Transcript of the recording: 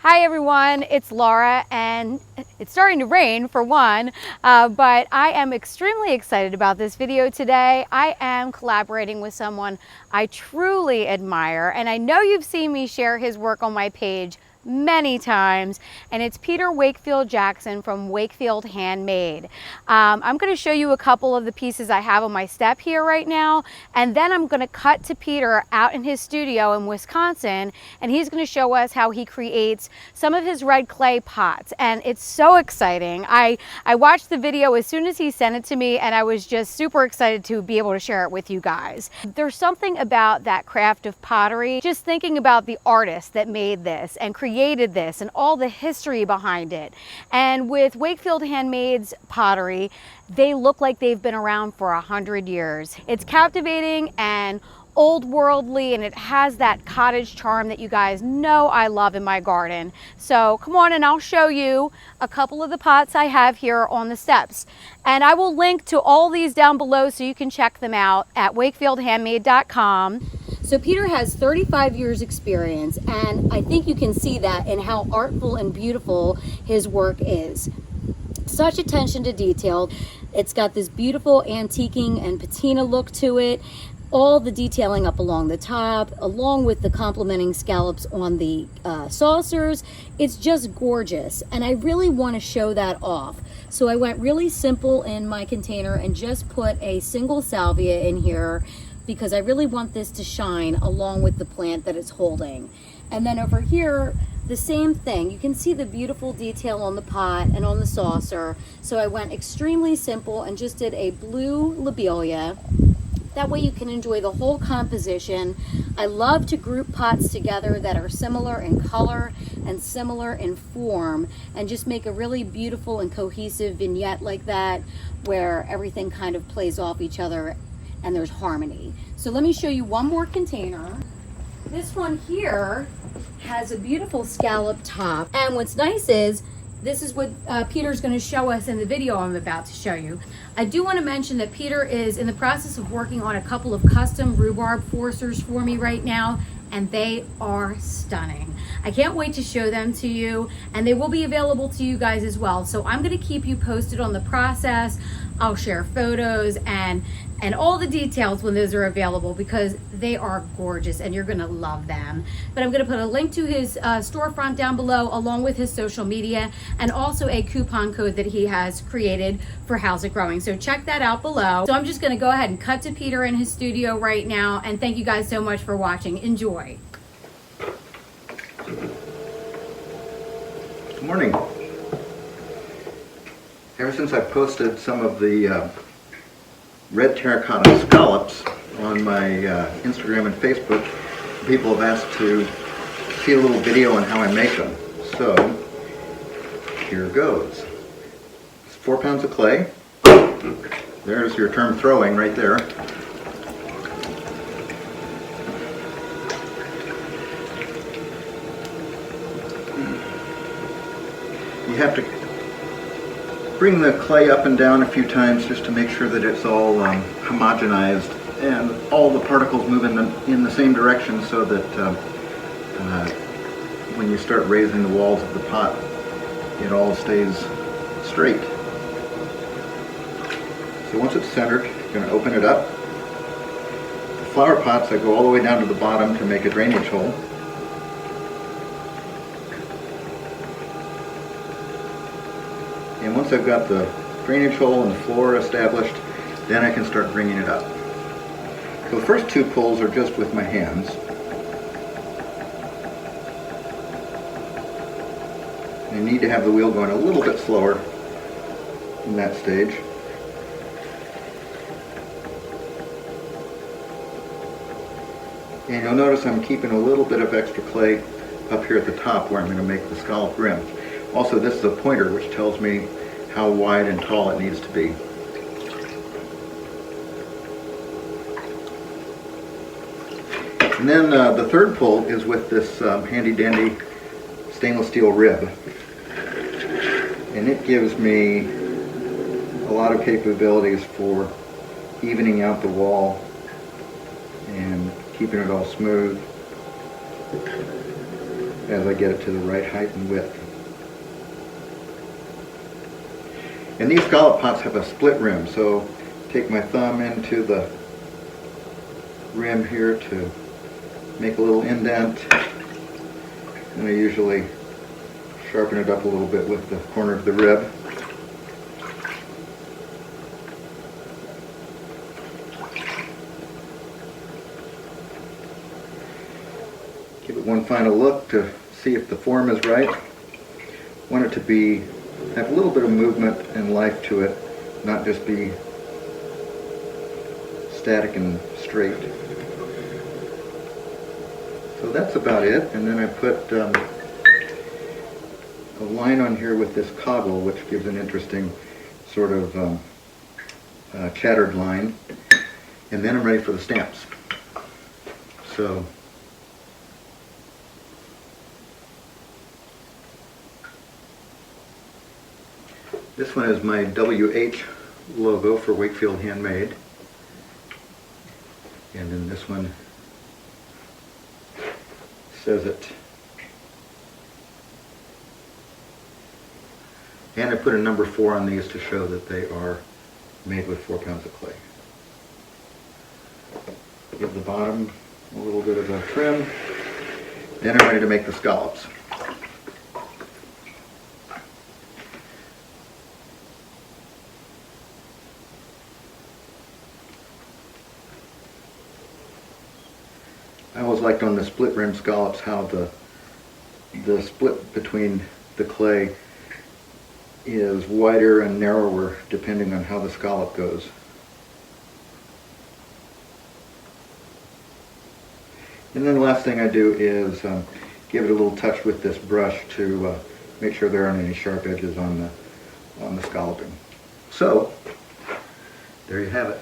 Hi everyone, it's Laura, and it's starting to rain for one, but I am extremely excited about this video today. I am collaborating with someone I truly admire, and I know you've seen me share his work on my page many times, and it's Peter Wakefield Jackson from Wakefield Handmade. I'm going to show you a couple of the pieces I have on my step here right now, and then I'm going to cut to Peter out in his studio in Wisconsin, and he's going to show us how he creates some of his red clay pots, and it's so exciting. I watched the video as soon as he sent it to me, and I was just super excited to be able to share it with you guys. There's something about that craft of pottery, just thinking about the artist that made this and created this and all the history behind it. And with Wakefield Handmade's pottery, they look like they've been around for 100 years. It's captivating and old worldly, and it has that cottage charm that you guys know I love in my garden. So come on, and I'll show you a couple of the pots I have here on the steps. And I will link to all these down below so you can check them out at wakefieldhandmade.com. So Peter has 35 years experience, and I think you can see that in how artful and beautiful his work is. Such attention to detail. It's got this beautiful antiquing and patina look to it. All the detailing up along the top, along with the complementing scallops on the saucers. It's just gorgeous, and I really want to show that off. So I went really simple in my container and just put a single salvia in here because I really want this to shine along with the plant that it's holding. And then over here, the same thing. You can see the beautiful detail on the pot and on the saucer. So I went extremely simple and just did a blue lobelia. That way you can enjoy the whole composition. I love to group pots together that are similar in color and similar in form, and just make a really beautiful and cohesive vignette like that, where everything kind of plays off each other and there's harmony. So let me show you one more container. This one here has a beautiful scallop top, and what's nice is this is what Peter's going to show us in the video I'm about to show you. I do want to mention that Peter is in the process of working on a couple of custom rhubarb forcers for me right now, and they are stunning. I can't wait to show them to you, and they will be available to you guys as well. So I'm going to keep you posted on the process. I'll share photos and all the details when those are available, because they are gorgeous and you're gonna love them. But I'm gonna put a link to his storefront down below, along with his social media, and also a coupon code that he has created for How's It Growing. So check that out below. So I'm just gonna go ahead and cut to Peter in his studio right now, and thank you guys so much for watching. Enjoy. Good morning. Ever since I posted some of the red terracotta scallops on my Instagram and Facebook, people have asked to see a little video on how I make them. So here goes. It's 4 pounds of clay. There's your term throwing right there. You have to bring the clay up and down a few times just to make sure that it's all homogenized and all the particles move in the same direction, so that when you start raising the walls of the pot, it all stays straight. So once it's centered, you're going to open it up. The flower pots, I go all the way down to the bottom to make a drainage hole. And once I've got the drainage hole and the floor established, then I can start bringing it up. So the first 2 pulls are just with my hands. I need to have the wheel going a little bit slower in that stage. And you'll notice I'm keeping a little bit of extra clay up here at the top where I'm going to make the scallop rim. Also, this is a pointer which tells me how wide and tall it needs to be. And then the third pull is with this handy dandy stainless steel rib. And it gives me a lot of capabilities for evening out the wall and keeping it all smooth. as I get it to the right height and width. And these scallop pots have a split rim, so take my thumb into the rim here to make a little indent, and I usually sharpen it up a little bit with the corner of the rib. Give it one final look to see if the form is right. Want it to have a little bit of movement and life to it, not just be static and straight. So that's about it. And then I put a line on here with this cobble, which gives an interesting sort of chattered line. And then I'm ready for the stamps. So this one is my WH logo for Wakefield Handmade. And then this one says it. And I put a number 4 on these to show that they are made with 4 pounds of clay. Give the bottom a little bit of a trim. Then I'm ready to make the scallops. I always liked on the split rim scallops how the split between the clay is wider and narrower depending on how the scallop goes. And then the last thing I do is give it a little touch with this brush to make sure there aren't any sharp edges on the scalloping. So there you have it.